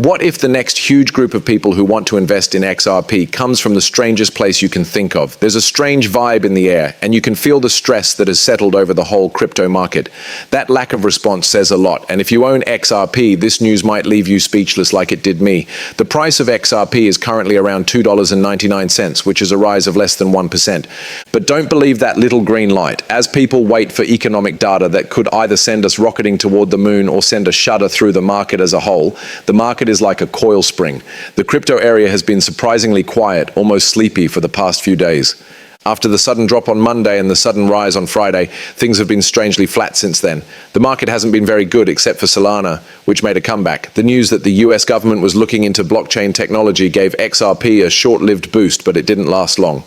What if the next huge group of people who want to invest in XRP comes from the strangest place you can think of? There's a strange vibe in the air, and you can feel the stress that has settled over the whole crypto market. That lack of response says a lot, and if you own XRP, this news might leave you speechless like it did me. The price of XRP is currently around $2.99, which is a rise of less than 1%. But don't believe that little green light. As people wait for economic data that could either send us rocketing toward the moon or send a shudder through the market as a whole, the market is like a coil spring. The crypto area has been surprisingly quiet, almost sleepy for the past few days. After the sudden drop on Monday and the sudden rise on Friday, things have been strangely flat since then. The market hasn't been very good except for Solana, which made a comeback. The news that the US government was looking into blockchain technology gave XRP a short-lived boost, but it didn't last long.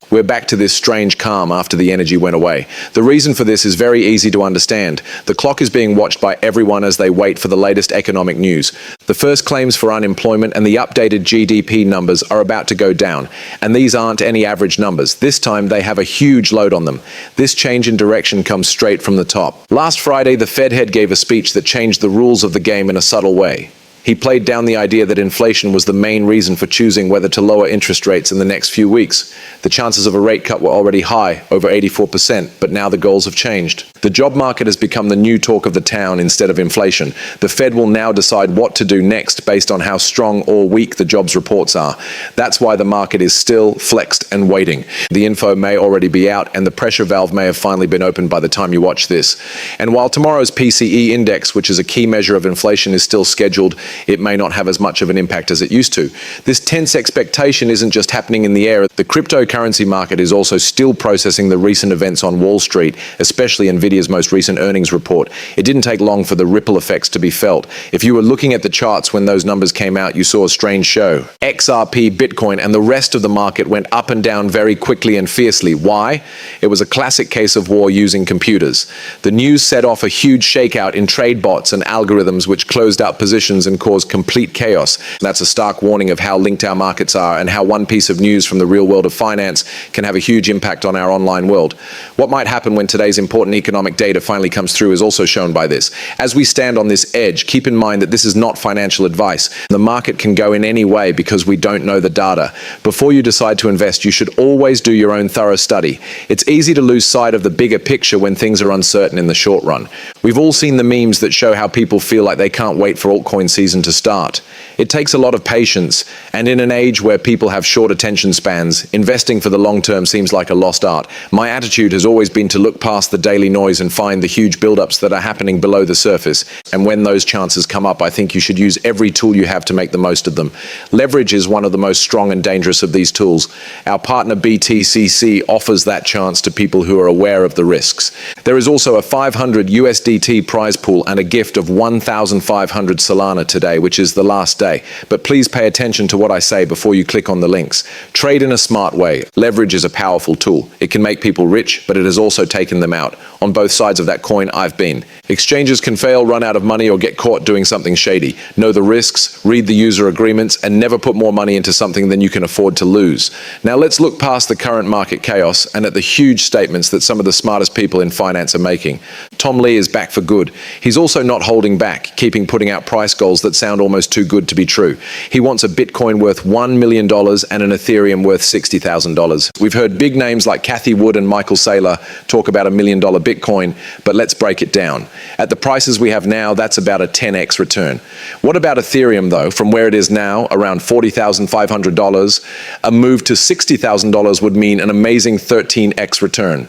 We're back to this strange calm after the energy went away. The reason for this is very easy to understand. The clock is being watched by everyone as they wait for the latest economic news. The first claims for unemployment and the updated GDP numbers are about to go down. And these aren't any average numbers. This time they have a huge load on them. This change in direction comes straight from the top. Last Friday, the Fed head gave a speech that changed the rules of the game in a subtle way. He played down the idea that inflation was the main reason for choosing whether to lower interest rates in the next few weeks. The chances of a rate cut were already high, over 84%, but now the goals have changed. The job market has become the new talk of the town instead of inflation. The Fed will now decide what to do next based on how strong or weak the jobs reports are. That's why the market is still flexed and waiting. The info may already be out, and the pressure valve may have finally been opened by the time you watch this. And while tomorrow's PCE index, which is a key measure of inflation, is still scheduled, it may not have as much of an impact as it used to. This tense expectation isn't just happening in the air. The cryptocurrency market is also still processing the recent events on Wall Street, especially Nvidia's most recent earnings report. It didn't take long for the ripple effects to be felt. If you were looking at the charts when those numbers came out, you saw a strange show. XRP, Bitcoin, and the rest of the market went up and down very quickly and fiercely. Why? It was a classic case of war using computers. The news set off a huge shakeout in trade bots and algorithms which closed out positions and caused complete chaos. That's a stark warning of how linked our markets are and how one piece of news from the real world of finance can have a huge impact on our online world. What might happen when today's important economic data finally comes through is also shown by this. As we stand on this edge, keep in mind that this is not financial advice. The market can go in any way because we don't know the data. Before you decide to invest, you should always do your own thorough study. It's easy to lose sight of the bigger picture when things are uncertain in the short run. We've all seen the memes that show how people feel like they can't wait for altcoin season to start. It takes a lot of patience, and in an age where people have short attention spans, investing for the long term seems like a lost art. My attitude has always been to look past the daily noise and find the huge buildups that are happening below the surface. And when those chances come up, I think you should use every tool you have to make the most of them. Leverage is one of the most strong and dangerous of these tools. Our partner BTCC offers that chance to people who are aware of the risks. There is also a 500 USDT prize pool and a gift of 1,500 Solana today, which is the last day. But please pay attention to what I say before you click on the links. Trade in a smart way. Leverage is a powerful tool. It can make people rich, but it has also taken them out. On both sides of that coin, I've been. Exchanges can fail, run out of money, or get caught doing something shady. Know the risks, read the user agreements, and never put more money into something than you can afford to lose. Now let's look past the current market chaos and at the huge statements that some of the smartest people in finance are making. Tom Lee is back for good. He's also not holding back, keeping putting out price goals that sound almost too good to be true. He wants a Bitcoin worth $1 million and an Ethereum worth $60,000. We've heard big names like Cathie Wood and Michael Saylor talk about $1 million Bitcoin, but let's break it down. At the prices we have now, that's about a 10x return. What about Ethereum though? From where it is now, around $40,500, a move to $60,000 would mean an amazing 13x return.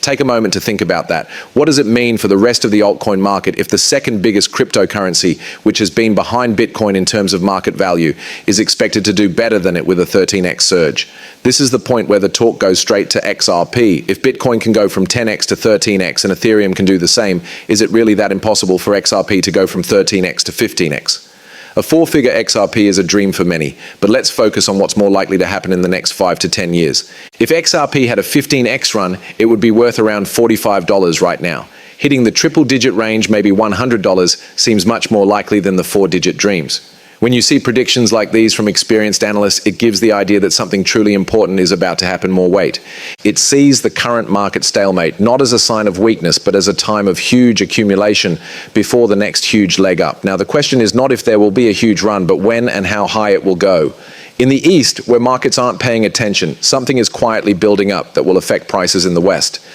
Take a moment to think about that. What does it mean for the rest of the altcoin market if the second biggest cryptocurrency, which has been behind Bitcoin in terms of market value, is expected to do better than it with a 13x surge? This is the point where the talk goes straight to XRP. If Bitcoin can go from 10x to 13x and Ethereum can do the same, is it really that impossible for XRP to go from 13x to 15x? A four-figure XRP is a dream for many, but let's focus on what's more likely to happen in the next 5 to 10 years. If XRP had a 15x run, it would be worth around $45 right now. Hitting the triple-digit range, maybe $100, seems much more likely than the four-digit dreams. When you see predictions like these from experienced analysts, it gives the idea that something truly important is about to happen more weight. It sees the current market stalemate not as a sign of weakness, but as a time of huge accumulation before the next huge leg up. Now, the question is not if there will be a huge run, but when and how high it will go. In the East, where markets aren't paying attention, something is quietly building up that will affect prices in the West.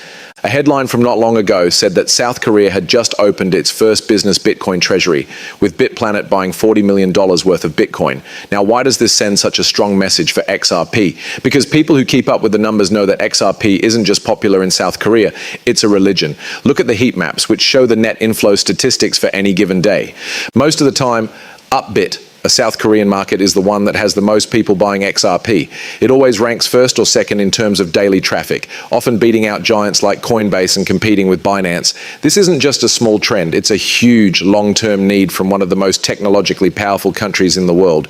A headline from not long ago said that South Korea had just opened its first business Bitcoin treasury, with BitPlanet buying $40 million worth of Bitcoin. Now, why does this send such a strong message for XRP? Because people who keep up with the numbers know that XRP isn't just popular in South Korea, it's a religion. Look at the heat maps, which show the net inflow statistics for any given day. Most of the time, Upbit, a South Korean market, is the one that has the most people buying XRP. It always ranks first or second in terms of daily traffic, often beating out giants like Coinbase and competing with Binance. This isn't just a small trend, it's a huge long-term need from one of the most technologically powerful countries in the world.